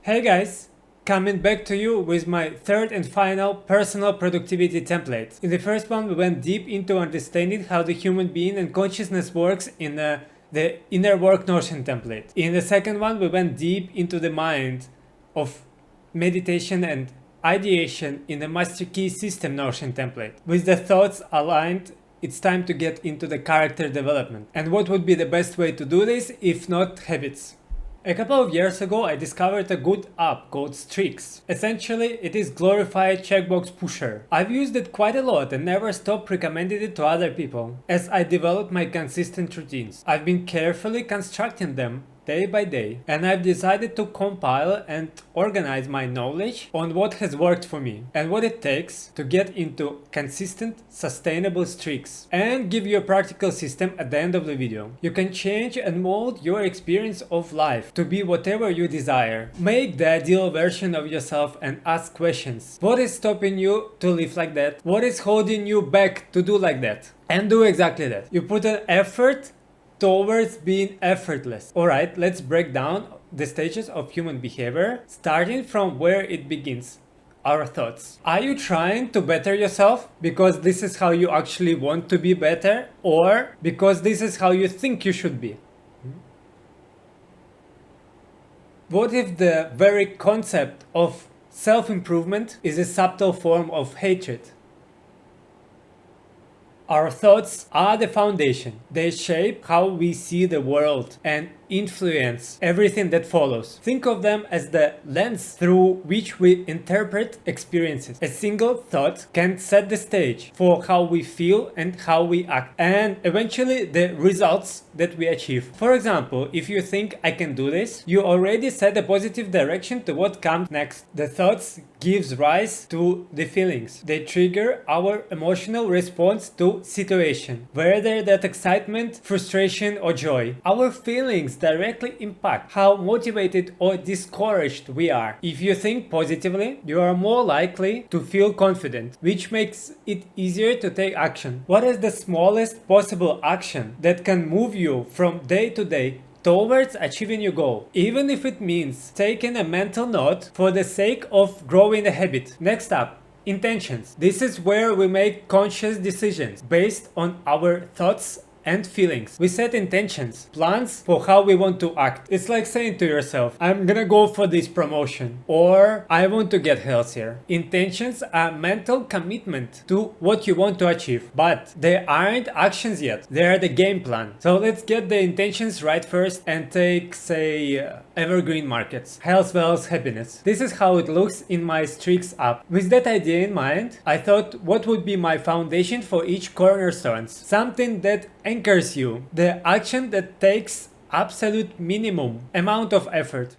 Hey guys, coming back to you with my third and final personal productivity template. In the first one, we went deep into understanding how the human being and consciousness works in the inner work Notion template. In the second one, we went deep into the mind of meditation and ideation in the Master Key System Notion template. With the thoughts aligned, it's time to get into the character development. And what would be the best way to do this if not habits? A couple of years ago, I discovered a good app called Streaks. Essentially, it is glorified checkbox pusher. I've used it quite a lot and never stopped recommending it to other people as I develop my consistent routines. I've been carefully constructing them day by day, and I've decided to compile and organize my knowledge on what has worked for me and what it takes to get into consistent, sustainable streaks, and give you a practical system at the end of the video. You can change and mold your experience of life to be whatever you desire. Make the ideal version of yourself and ask questions. What is stopping you to live like that? What is holding you back to do like that? And do exactly that. You put an effort towards being effortless. Alright, let's break down the stages of human behavior, starting from where it begins. Our thoughts. Are you trying to better yourself because this is how you actually want to be better, or because this is how you think you should be? What if the very concept of self-improvement is a subtle form of hatred? Our thoughts are the foundation. They shape how we see the world and influence everything that follows. Think of them as the lens through which we interpret experiences. A single thought can set the stage for how we feel and how we act, and eventually the results that we achieve. For example, if you think I can do this, you already set a positive direction to what comes next. The thoughts gives rise to the feelings. They trigger our emotional response to situation, whether that excitement, frustration or joy. Our feelings directly impact how motivated or discouraged we are. If you think positively, you are more likely to feel confident, which makes it easier to take action. What is the smallest possible action that can move you from day to day towards achieving your goal, even if it means taking a mental note for the sake of growing a habit? Next up, intentions. This is where we make conscious decisions based on our thoughts and feelings. We set intentions, plans for how we want to act. It's like saying to yourself, I'm gonna go for this promotion, or I want to get healthier. Intentions are mental commitment to what you want to achieve, but they aren't actions yet. They are the game plan. So let's get the intentions right first and take, say, evergreen markets. Health, wealth, happiness. This is how it looks in my Streaks app. With that idea in mind, I thought what would be my foundation for each cornerstones. Something that anchors you. The action that takes absolute minimum amount of effort.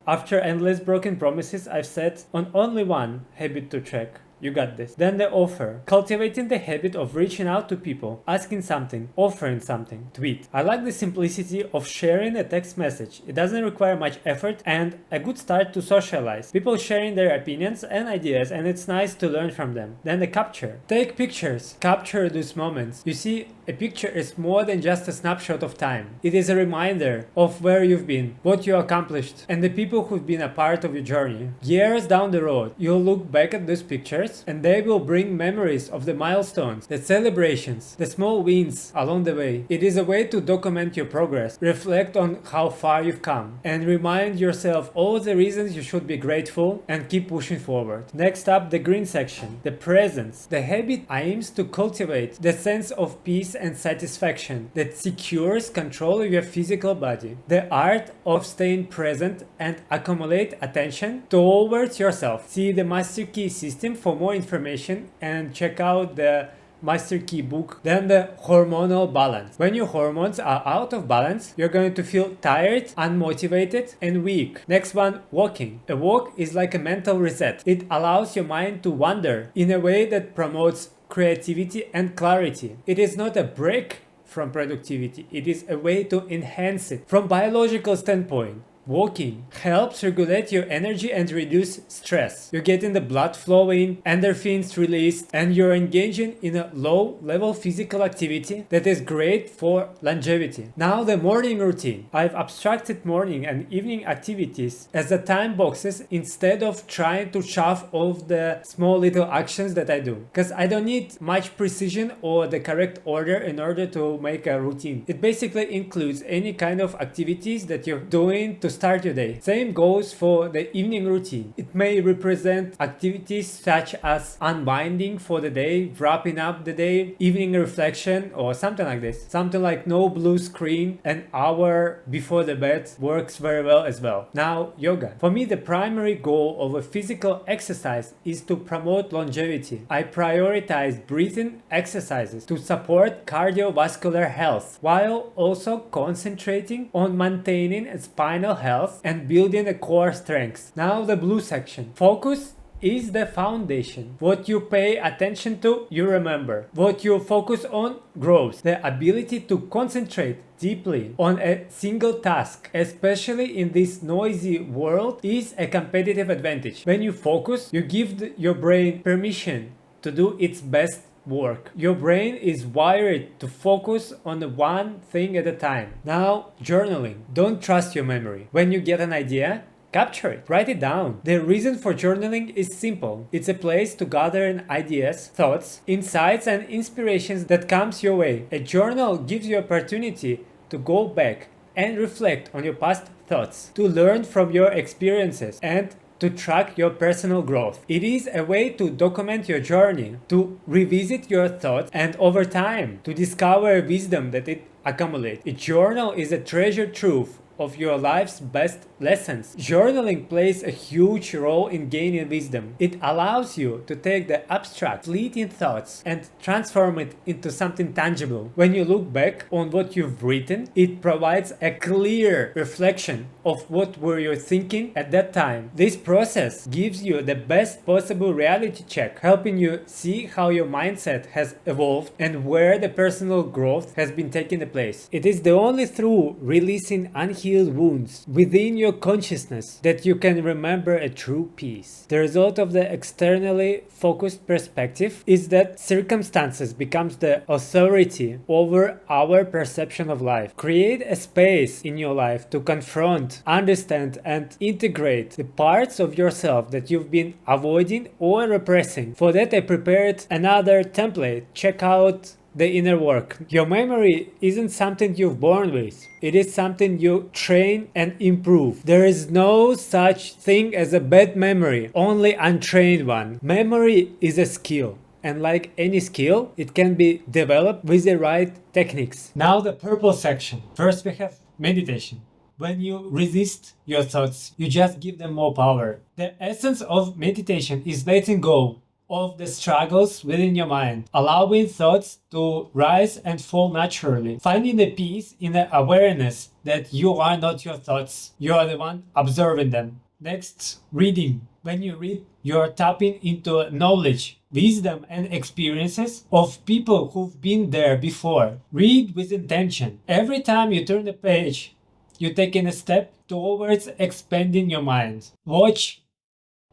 After endless broken promises, I've set on only one habit to track. You got this. Then the offer. Cultivating the habit of reaching out to people, asking something, offering something. Tweet. I like the simplicity of sharing a text message. It doesn't require much effort and a good start to socialize. People sharing their opinions and ideas, and it's nice to learn from them. Then the capture. Take pictures. Capture those moments. You see, a picture is more than just a snapshot of time. It is a reminder of where you've been, what you accomplished, and the people who've been a part of your journey. Years down the road, you'll look back at those pictures and they will bring memories of the milestones, the celebrations, the small wins along the way. It is a way to document your progress, reflect on how far you've come, and remind yourself all the reasons you should be grateful and keep pushing forward. Next up, the green section, the presence. The habit aims to cultivate the sense of peace and satisfaction that secures control of your physical body. The art of staying present and accumulate attention towards yourself. See the Master Key system for more information and check out the Master Key book. Then the hormonal balance. When your hormones are out of balance, you're going to feel tired, unmotivated, and weak. Next one, walking. A walk is like a mental reset. It allows your mind to wander in a way that promotes creativity and clarity. It is not a break from productivity. It is a way to enhance it. From biological standpoint, Walking helps regulate your energy and reduce stress. You're getting the blood flowing, endorphins released, and you're engaging in a low-level physical activity that is great for longevity. Now the morning routine. I've abstracted morning and evening activities as the time boxes instead of trying to shove off the small little actions that I do. Because I don't need much precision or the correct order in order to make a routine. It basically includes any kind of activities that you're doing to start your day. Same goes for the evening routine. It may represent activities such as unwinding for the day, wrapping up the day, evening reflection, or something like this. Something like no blue screen an hour before the bed works very well as well. Now, yoga. For me, the primary goal of a physical exercise is to promote longevity. I prioritize breathing exercises to support cardiovascular health while also concentrating on maintaining spinal health and building a core strength. Now the blue section. Focus is the foundation. What you pay attention to, you remember. What you focus on grows. The ability to concentrate deeply on a single task, especially in this noisy world, is a competitive advantage. When you focus, you give your brain permission to do its best work. Your brain is wired to focus on one thing at a time. Now, journaling. Don't trust your memory. When you get an idea, capture it. Write it down. The reason for journaling is simple. It's a place to gather in ideas, thoughts, insights, and inspirations that comes your way. A journal gives you opportunity to go back and reflect on your past thoughts, to learn from your experiences, and to track your personal growth. It is a way to document your journey, to revisit your thoughts, and over time, to discover wisdom that it accumulates. A journal is a treasure trove of your life's best lessons. Journaling plays a huge role in gaining wisdom. It allows you to take the abstract, fleeting thoughts and transform it into something tangible. When you look back on what you've written, it provides a clear reflection of what were you thinking at that time. This process gives you the best possible reality check, helping you see how your mindset has evolved and where the personal growth has been taking place. It is the only through releasing unhealed wounds within your consciousness that you can remember a true peace. The result of the externally focused perspective is that circumstances becomes the authority over our perception of life. Create a space in your life to confront, understand, and integrate the parts of yourself that you've been avoiding or repressing. For that, I prepared another template. Check out the inner work. Your memory isn't something you're born with. It is something you train and improve. There is no such thing as a bad memory, only untrained one. Memory is a skill. And like any skill, it can be developed with the right techniques. Now the purple section. First we have meditation. When you resist your thoughts, you just give them more power. The essence of meditation is letting go of the struggles within your mind, allowing thoughts to rise and fall naturally, finding the peace in the awareness that you are not your thoughts, you are the one observing them. Next, reading. When you read, you are tapping into knowledge, wisdom, and experiences of people who've been there before. Read with intention. Every time you turn the page, you're taking a step towards expanding your mind. Watch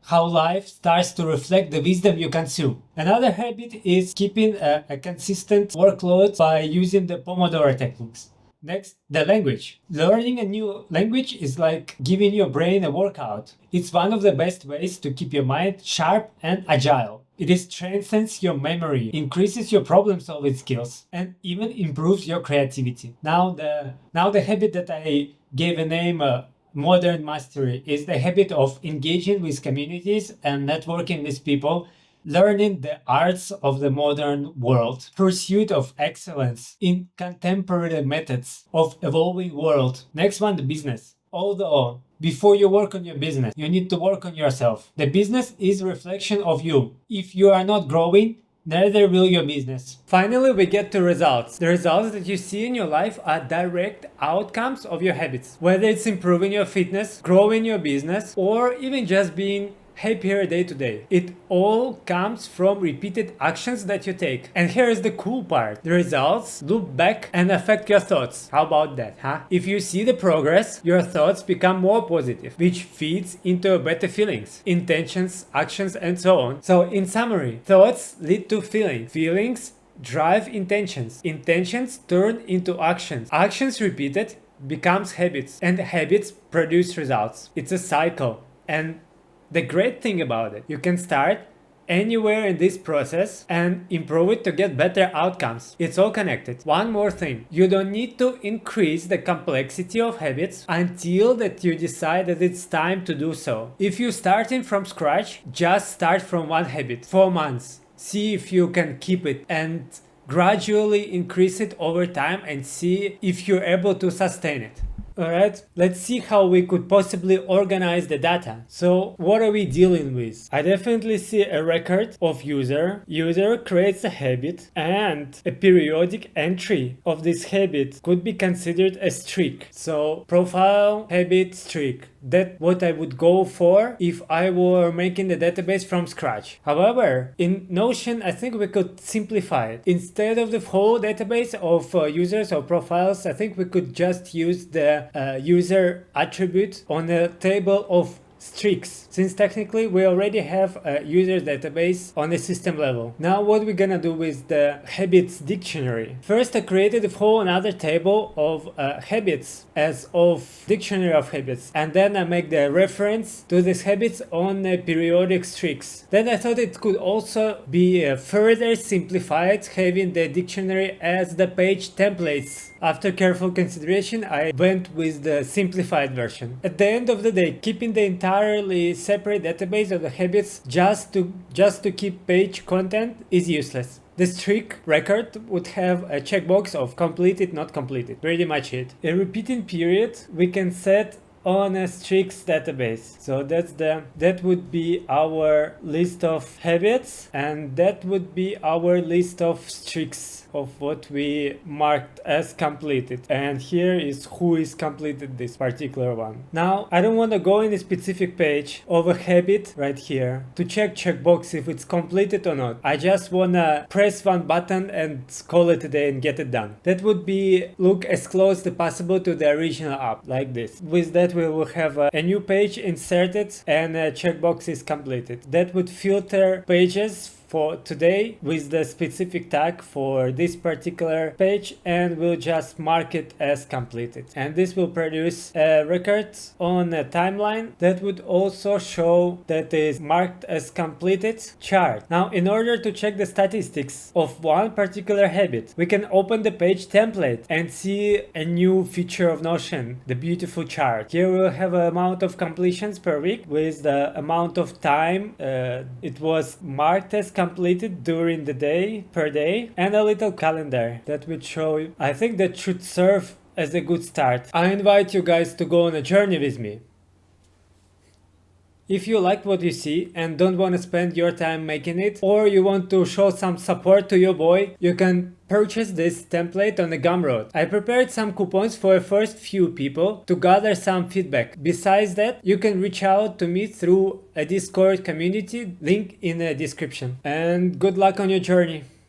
how life starts to reflect the wisdom you consume. Another habit is keeping a consistent workload by using the Pomodoro techniques. Next, the language. Learning a new language is like giving your brain a workout. It's one of the best ways to keep your mind sharp and agile. It strengthens your memory, increases your problem-solving skills, and even improves your creativity. Now the habit that I gave a name modern mastery is the habit of engaging with communities and networking with people, learning the arts of the modern world, pursuit of excellence in contemporary methods of evolving world. Next one, the business. Although before you work on your business, you need to work on yourself. The business is a reflection of you. If you are not growing, neither will your business. Finally, we get to results. The results that you see in your life are direct outcomes of your habits. Whether it's improving your fitness, growing your business, or even just being happier day to day. It all comes from repeated actions that you take. And here is the cool part. The results loop back and affect your thoughts. How about that, huh? If you see the progress, your thoughts become more positive, which feeds into better feelings, intentions, actions, and so on. So in summary, thoughts lead to feelings. Feelings drive intentions. Intentions turn into actions. Actions repeated becomes habits, and habits produce results. It's a cycle. And the great thing about it, you can start anywhere in this process and improve it to get better outcomes. It's all connected. One more thing, you don't need to increase the complexity of habits until that you decide that it's time to do so. If you're starting from scratch, just start from one habit, 4 months. See if you can keep it and gradually increase it over time and see if you're able to sustain it. Alright, let's see how we could possibly organize the data. So what are we dealing with? I definitely see a record of user. User creates a habit, and a periodic entry of this habit could be considered a streak. So profile, habit, streak. That's what I would go for if I were making the database from scratch. However, in Notion, I think we could simplify it. Instead of the whole database of users or profiles, I think we could just use the user attribute on a table of streaks, since technically we already have a user database on the system level. Now what we're gonna do with the habits dictionary. First, I created a whole another table of habits as of dictionary of habits, and then I make the reference to these habits on periodic streaks. Then I thought it could also be further simplified, having the dictionary as the page templates. After careful consideration, I went with the simplified version. At the end of the day, keeping the entirely separate database of the habits just to keep page content is useless. The streak record would have a checkbox of completed, not completed. Pretty much it. A repeating period we can set on a streaks database. So that would be our list of habits, and that would be our list of streaks of what we marked as completed. And here is who is completed this particular one. Now I don't want to go in a specific page of a habit right here to checkbox if it's completed or not. I just want to press one button and call it a day and get it done. That would be look as close as possible to the original app, like this. With that we will have a new page inserted and a checkbox is completed. That would filter pages for today with the specific tag for this particular page, and we'll just mark it as completed. And this will produce a record on a timeline that would also show that is marked as completed chart. Now, in order to check the statistics of one particular habit, we can open the page template and see a new feature of Notion, the beautiful chart. Here we'll have an amount of completions per week with the amount of time it was marked as completed during the day per day, and a little calendar that would show you. I think that should serve as a good start. I invite you guys to go on a journey with me. If you like what you see and don't want to spend your time making it, or you want to show some support to your boy, you can purchase this template on the Gumroad. I prepared some coupons for the first few people to gather some feedback. Besides that, you can reach out to me through a Discord community, link in the description. And good luck on your journey.